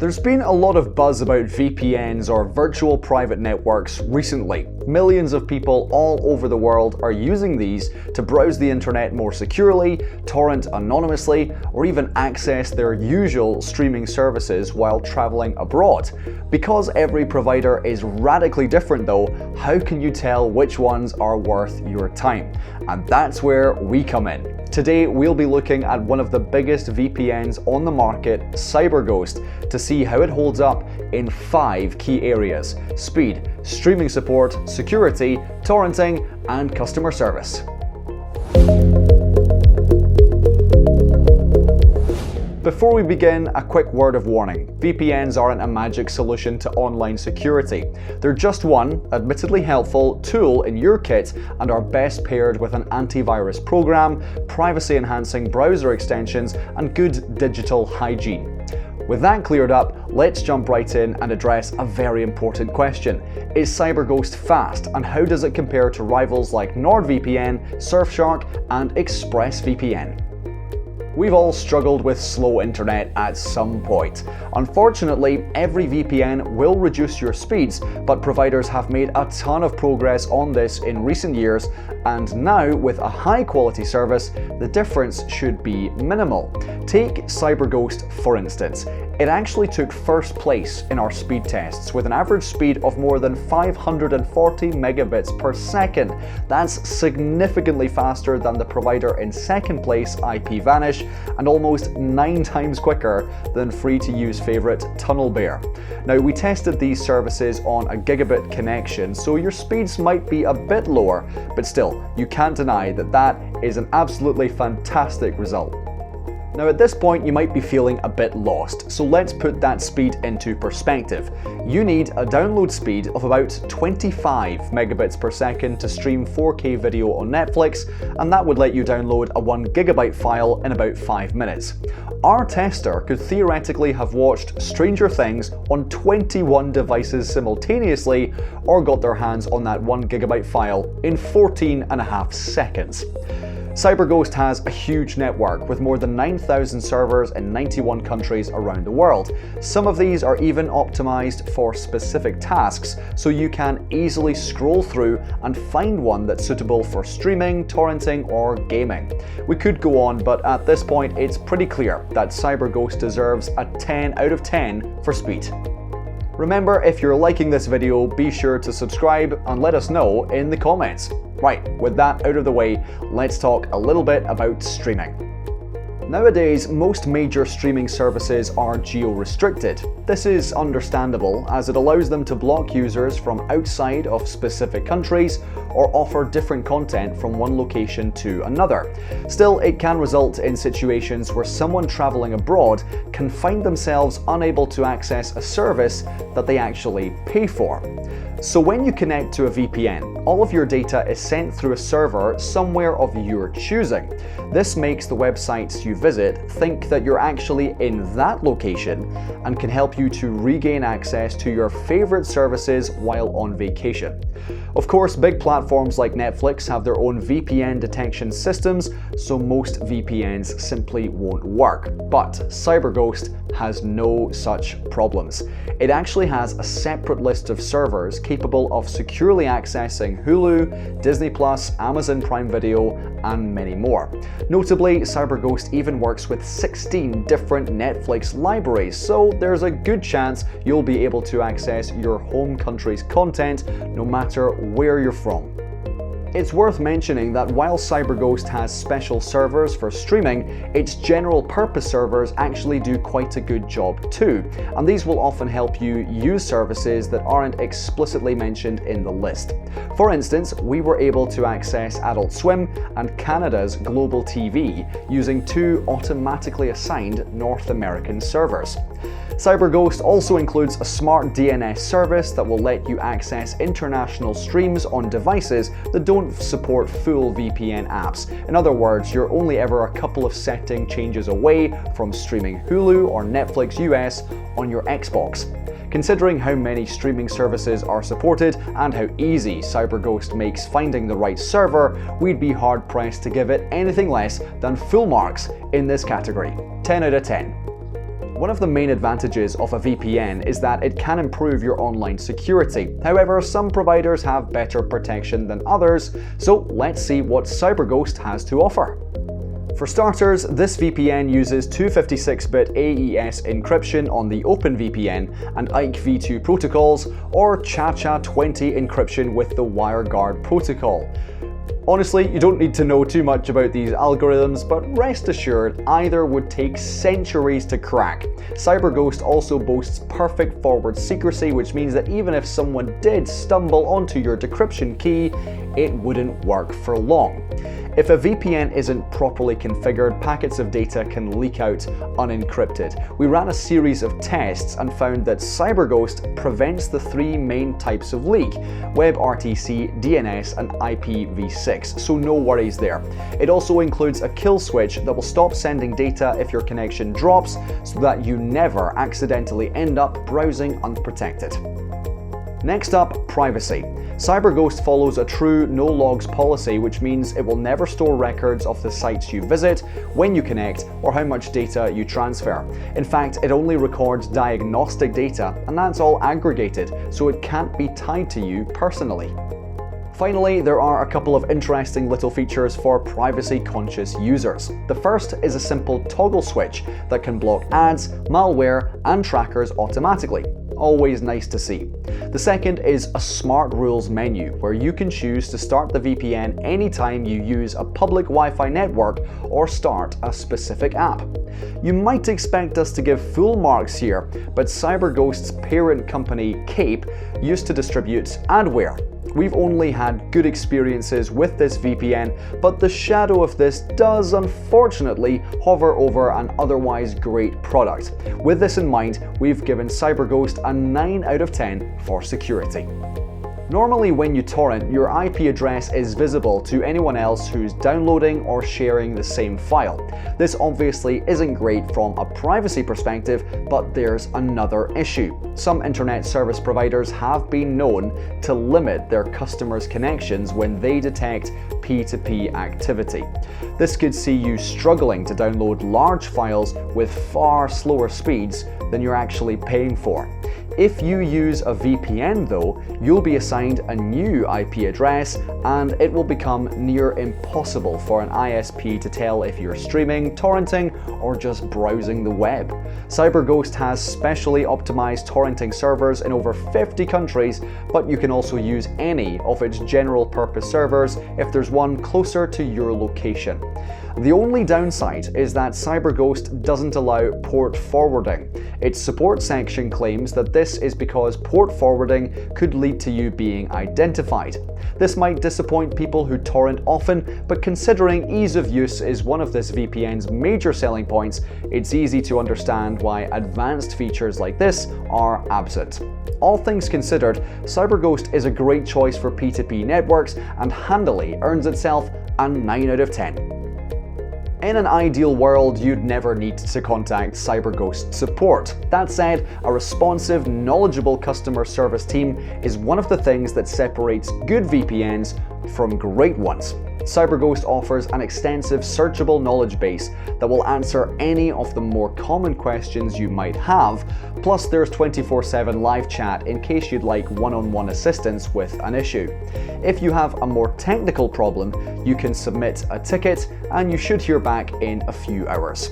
There's been a lot of buzz about VPNs or virtual private networks recently. Millions of people all over the world are using these to browse the internet more securely, torrent anonymously, or even access their usual streaming services while traveling abroad. Because every provider is radically different though, how can you tell which ones are worth your time? And that's where we come in. Today we'll be looking at one of the biggest VPNs on the market, Cyberghost, to see how it holds up in 5 key areas: speed, streaming support, security, torrenting, and customer service. Before we begin, a quick word of warning. VPNs aren't a magic solution to online security. They're just one, admittedly helpful, tool in your kit and are best paired with an antivirus program, privacy-enhancing browser extensions, and good digital hygiene. With that cleared up, let's jump right in and address a very important question. Is Cyberghost fast, and how does it compare to rivals like NordVPN, Surfshark, and ExpressVPN? We've all struggled with slow internet at some point. Unfortunately, every VPN will reduce your speeds, but providers have made a ton of progress on this in recent years, and now with a high quality service, the difference should be minimal. Take Cyberghost for instance. It actually took first place in our speed tests with an average speed of more than 540 megabits per second. That's significantly faster than the provider in second place, IPVanish, and almost 9 times quicker than free-to-use favorite TunnelBear. Now, we tested these services on a gigabit connection, so your speeds might be a bit lower, but still, you can't deny that that is an absolutely fantastic result. Now at this point you might be feeling a bit lost, so let's put that speed into perspective. You need a download speed of about 25 megabits per second to stream 4K video on Netflix, and that would let you download a 1 gigabyte file in about 5 minutes. Our tester could theoretically have watched Stranger Things on 21 devices simultaneously, or got their hands on that 1 gigabyte file in 14.5 seconds. Cyberghost has a huge network with more than 9,000 servers in 91 countries around the world. Some of these are even optimized for specific tasks, so you can easily scroll through and find one that's suitable for streaming, torrenting, or gaming. We could go on, but at this point it's pretty clear that Cyberghost deserves a 10 out of 10 for speed. Remember, if you're liking this video, be sure to subscribe and let us know in the comments. Right, with that out of the way, let's talk a little bit about streaming. Nowadays, most major streaming services are geo-restricted. This is understandable, as it allows them to block users from outside of specific countries or offer different content from one location to another. Still, it can result in situations where someone traveling abroad can find themselves unable to access a service that they actually pay for. So when you connect to a VPN, all of your data is sent through a server somewhere of your choosing. This makes the websites you visit think that you're actually in that location and can help you to regain access to your favorite services while on vacation. Of course, big platforms like Netflix have their own VPN detection systems, so most VPNs simply won't work. But Cyberghost has no such problems. It actually has a separate list of servers capable of securely accessing Hulu, Disney+, Amazon Prime Video, and many more. Notably, Cyberghost even works with 16 different Netflix libraries, so there's a good chance you'll be able to access your home country's content no matter where you're from. It's worth mentioning that while Cyberghost has special servers for streaming, its general purpose servers actually do quite a good job too, and these will often help you use services that aren't explicitly mentioned in the list. For instance, we were able to access Adult Swim and Canada's Global TV using 2 automatically assigned North American servers. Cyberghost also includes a smart DNS service that will let you access international streams on devices that don't support full VPN apps. In other words, you're only ever a couple of setting changes away from streaming Hulu or Netflix US on your Xbox. Considering how many streaming services are supported and how easy Cyberghost makes finding the right server, we'd be hard pressed to give it anything less than full marks in this category. 10 out of 10. One of the main advantages of a VPN is that it can improve your online security. However, some providers have better protection than others, so let's see what Cyberghost has to offer. For starters, this VPN uses 256-bit AES encryption on the OpenVPN and IKE-v2 protocols, or ChaCha20 encryption with the WireGuard protocol. Honestly, you don't need to know too much about these algorithms, but rest assured, either would take centuries to crack. Cyberghost also boasts perfect forward secrecy, which means that even if someone did stumble onto your decryption key, it wouldn't work for long. If a VPN isn't properly configured, packets of data can leak out unencrypted. We ran a series of tests and found that Cyberghost prevents the three main types of leak: WebRTC, DNS, and IPv6, so no worries there. It also includes a kill switch that will stop sending data if your connection drops, so that you never accidentally end up browsing unprotected. Next up, privacy. Cyberghost follows a true no-logs policy, which means it will never store records of the sites you visit, when you connect, or how much data you transfer. In fact, it only records diagnostic data, and that's all aggregated, so it can't be tied to you personally. Finally, there are a couple of interesting little features for privacy-conscious users. The first is a simple toggle switch that can block ads, malware, and trackers automatically. Always nice to see. The second is a smart rules menu, where you can choose to start the VPN anytime you use a public Wi-Fi network or start a specific app. You might expect us to give full marks here, but Cyberghost's parent company, Cape, used to distribute adware. We've only had good experiences with this VPN, but the shadow of this does unfortunately hover over an otherwise great product. With this in mind, we've given Cyberghost a 9 out of 10 for security. Normally when you torrent, your IP address is visible to anyone else who's downloading or sharing the same file. This obviously isn't great from a privacy perspective, but there's another issue. Some internet service providers have been known to limit their customers' connections when they detect P2P activity. This could see you struggling to download large files with far slower speeds than you're actually paying for. If you use a VPN though, you'll be assigned a new IP address and it will become near impossible for an ISP to tell if you're streaming, torrenting, or just browsing the web. Cyberghost has specially optimized torrenting servers in over 50 countries, but you can also use any of its general purpose servers if there's one closer to your location. The only downside is that Cyberghost doesn't allow port forwarding. Its support section claims that this is because port forwarding could lead to you being identified. This might disappoint people who torrent often, but considering ease of use is one of this VPN's major selling points, it's easy to understand why advanced features like this are absent. All things considered, Cyberghost is a great choice for P2P networks and handily earns itself a 9 out of 10. In an ideal world, you'd never need to contact Cyberghost support. That said, a responsive, knowledgeable customer service team is one of the things that separates good VPNs from great ones. Cyberghost offers an extensive searchable knowledge base that will answer any of the more common questions you might have, plus there's 24/7 live chat in case you'd like one-on-one assistance with an issue. If you have a more technical problem, you can submit a ticket and you should hear back in a few hours.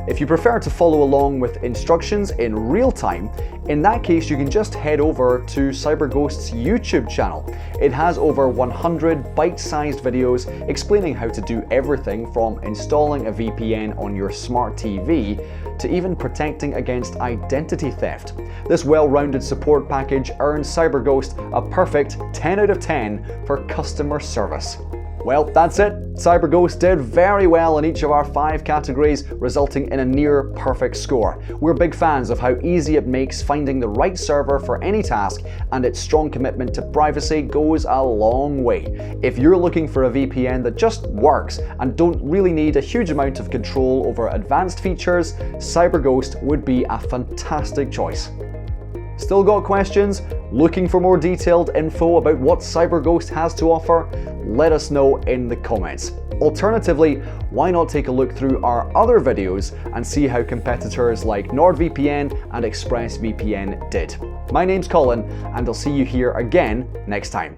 If you prefer to follow along with instructions in real time, in that case you can just head over to Cyberghost's YouTube channel. It has over 100 bite-sized videos explaining how to do everything from installing a VPN on your smart TV to even protecting against identity theft. This well-rounded support package earns Cyberghost a perfect 10 out of 10 for customer service. Well, that's it. Cyberghost did very well in each of our 5 categories, resulting in a near perfect score. We're big fans of how easy it makes finding the right server for any task, and its strong commitment to privacy goes a long way. If you're looking for a VPN that just works and don't really need a huge amount of control over advanced features, Cyberghost would be a fantastic choice. Still got questions? Looking for more detailed info about what Cyberghost has to offer? Let us know in the comments. Alternatively, why not take a look through our other videos and see how competitors like NordVPN and ExpressVPN did. My name's Colin, and I'll see you here again next time.